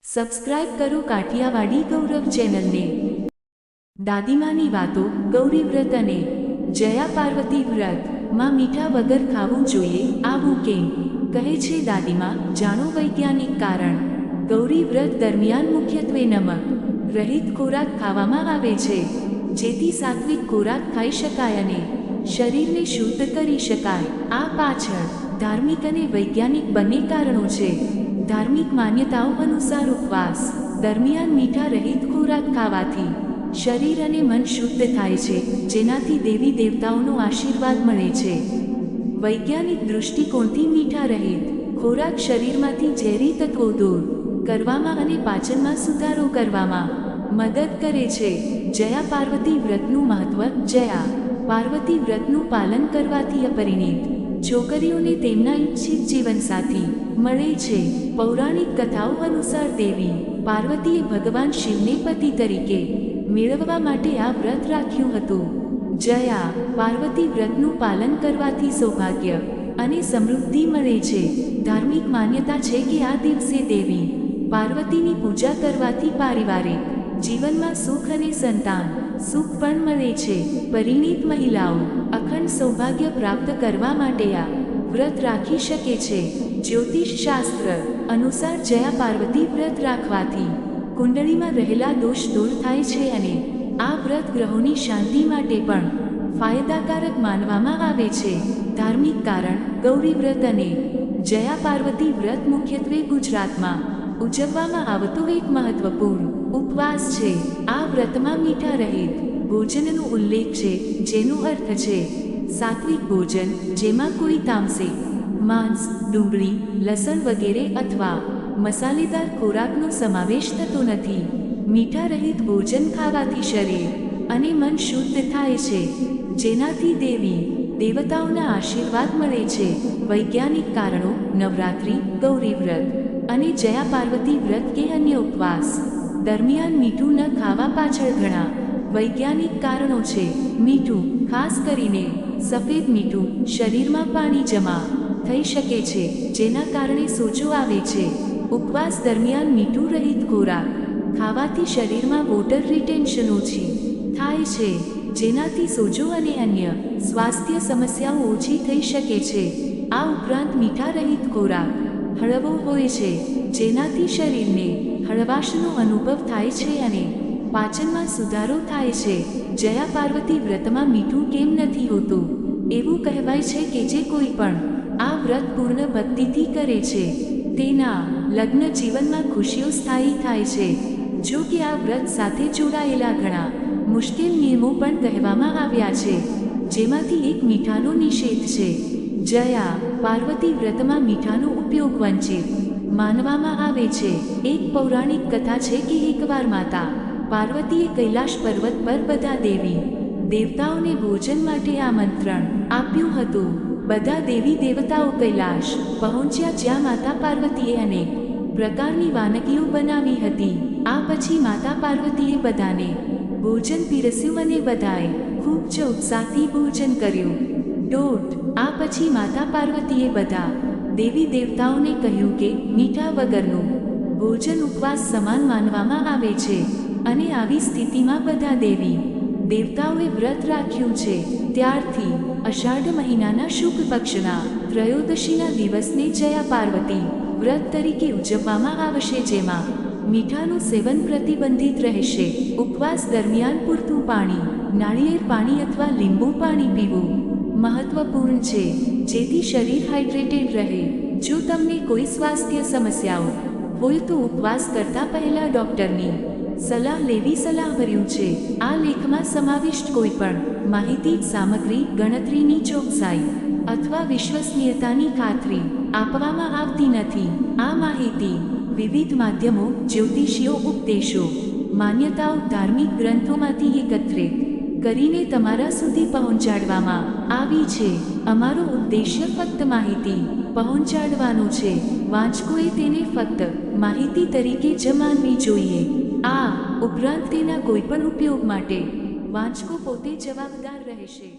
Subscribe કરો કાઠિયાવાડી ગૌરવ ચેનલને। દાદીમાની વાતો, ગૌરી વ્રત અને જયા પાર્વતી વ્રત। માં મીઠા વગર ખાવું જોઈએ, આવું કેમ કહે છે દાદીમા? જાણો વૈજ્ઞાનિક કારણ। ગૌરી વ્રત દરમિયાન મુખ્યત્વે નમક રહિત ખોરાક ખાવામાં આવે છે, જેથી સાત્વિક ખોરાક ખાઈ શકાય અને શરીરને શુદ્ધ કરી શકાય। આ પાછળ ધાર્મિક અને વૈજ્ઞાનિક બંને કારણો છે। ધાર્મિક માન્યતાઓ અનુસાર ઉપવાસ દરમિયાન મીઠા રહિત ખોરાક ખાવાથી શરીર અને મન શુદ્ધ થાય છે, જેનાથી દેવી દેવતાઓનો આશીર્વાદ મળે છે। વૈજ્ઞાનિક દૃષ્ટિકોણથી મીઠા રહિત ખોરાક શરીરમાંથી ઝેરી તત્વો દૂર કરવામાં અને પાચનમાં સુધારો કરવામાં મદદ કરે છે। જયા પાર્વતી વ્રતનું મહત્વ। જયા પાર્વતી વ્રતનું પાલન કરવાથી અપરિણીત છોકરીઓને તેમના ઈચ્છિત જીવનસાથી મળે છે। પૌરાણિક કથાઓ અનુસાર દેવી પાર્વતીએ ભગવાન શિવને પતિ તરીકે મેળવવા માટે આ વ્રત રાખ્યું હતું। જયા પાર્વતી વ્રતનું પાલન કરવાથી સૌભાગ્ય અને સમૃદ્ધિ મળે છે। ધાર્મિક માન્યતા છે કે આ દિવસે દેવી પાર્વતીની પૂજા કરવાથી પારિવારિક જીવનમાં સુખ અને સંતાન સુખ પણ મળે છે। પરિણીત મહિલાઓ અખંડ સૌભાગ્ય પ્રાપ્ત કરવા માટે આ વ્રત રાખી શકે છે। જ્યોતિષ શાસ્ત્ર અનુસાર જયા પાર્વતી વ્રત રાખવાથી કુંડળીમાં રહેલા દોષ દૂર થાય છે અને આ વ્રત ગ્રહોની શાંતિ માટે પણ ફાયદાકારક માનવામાં આવે છે। ધાર્મિક કારણ। ગૌરી વ્રત અને જયા પાર્વતી વ્રત મુખ્યત્વે ગુજરાતમાં ઉજવવામાં આવતો એક મહત્વપૂર્ણ ઉપવાસ છે। આ વ્રતમાં મીઠા રહિત ભોજનનો ઉલ્લેખ છે, જેનો અર્થ છે સાત્વિક ભોજન, જેમાં કોઈ તામસિક માંસ, ડુંગળી, લસણ વગેરે અથવા મસાલેદાર ખોરાકનો સમાવેશ થતો નથી। મીઠા રહિત ભોજન ખાવાથી શરીર અને મન શુદ્ધ થાય છે, જેનાથી દેવી દેવતાઓના આશીર્વાદ મળે છે। વૈજ્ઞાનિક કારણો। નવરાત્રિ, ગૌરી વ્રત અને જયા પાર્વતી વ્રત કે અન્ય ઉપવાસ દરમિયાન મીઠું ન ખાવા પાછળ ઘણા વૈજ્ઞાનિક કારણો છે। મીઠું, ખાસ કરીને સફેદ મીઠું, શરીરમાં પાણી જમા થઈ શકે છે, જેના કારણે સોજો આવે છે। ઉપવાસ દરમિયાન મીઠું રહિત ખોરાક ખાવાથી શરીરમાં વોટર રિટેન્શન ઓછી થાય છે, જેનાથી સોજો અને અન્ય સ્વાસ્થ્ય સમસ્યાઓ ઓછી થઈ શકે છે। આ ઉપરાંત મીઠા રહિત ખોરાક હળવો હોય છે, જેનાથી શરીરને હળવાશનો અનુભવ થાય છે અને પાચનમાં સુધારો થાય છે। જયા પાર્વતી વ્રતમાં મીઠું કેમ નથી હોતું? એવું કહેવાય છે કે જે કોઈ પણ આ વ્રત પૂર્ણ ભક્તિથી કરે છે, તેના લગ્ન જીવનમાં ખુશીઓ સ્થાયી થાય છે। જો કે આ વ્રત સાથે જોડાયેલા ઘણા મુશ્કેલ નિયમો પણ કહેવામાં આવ્યા છે, જેમાંથી એક મીઠાનો નિષેધ છે। જયા પાર્વતી વ્રતમાં મીઠાનો ઉપયોગ વંચિત માનવામાં આવે છે। એક પૌરાણિક કથા છે કે એકવાર માતા પાર્વતીએ કૈલાશ પર્વત પર બધા દેવી દેવતાઓને ભોજન માટે આમંત્રણ આપ્યું હતું। બધા દેવી દેવતાઓ કૈલાશ પહોંચ્યા, જ્યાં માતા પાર્વતીએ અનેક પ્રકારની વાનગીઓ બનાવી હતી। આ પછી માતા પાર્વતીએ બધાને ભોજન પીરસ્યું અને બધાએ ખૂબ જ ઉત્સાહથી ભોજન કર્યું। આ પછી માતા પાર્વતીએ બધા દેવી દેવતાઓને કહ્યું કે મીઠા વગરનું ભોજન ઉપવાસ સમાન માનવામાં આવે છે, અને આવી સ્થિતિમાં બધા દેવી દેવતાઓએ વ્રત રાખ્યું છે। ત્યારથી અષાઢ મહિનાના શુક્લ પક્ષના ત્રયોદશીના દિવસને જયા પાર્વતી વ્રત તરીકે ઉજવવામાં આવશે, જેમાં મીઠાનું સેવન પ્રતિબંધિત રહેશે। ઉપવાસ દરમિયાન પૂરતું પાણી, નાળિયેર પાણી અથવા લીંબુ પાણી પીવું મહત્વપૂર્ણ છે, જેથી શરીર હાઇડ્રેટેડ રહે। જો તમને કોઈ સ્વાસ્થ્ય સમસ્યાઓ હોય તો ઉપવાસ કરતા પહેલા ડૉક્ટરની સલાહ લેવી સલાહભર્યું છે। આ લેખમાં સમાવિષ્ટ કોઈપણ માહિતી, સામગ્રી, ગણતરીની ચોકસાઈ અથવા વિશ્વસનીયતાની ખાતરી આપવામાં આવતી નથી। આ માહિતી વિવિધ માધ્યમો, જ્યોતિષીઓ ઉપદેશો, માન્યતાઓ, ધાર્મિક ગ્રંથોમાંથી એકત્રિત કરીને તમારા સુધી પહોંચાડવામાં આવી છે। અમારો ઉદ્દેશ્ય ફક્ત માહિતી પહોંચાડવાનો છે, વાંચકોએ તેને ફક્ત માહિતી તરીકે જ માનવી જોઈએ। આ ઉપરાંત તેના કોઈપણ ઉપયોગ માટે વાંચકો પોતે જવાબદાર રહેશે।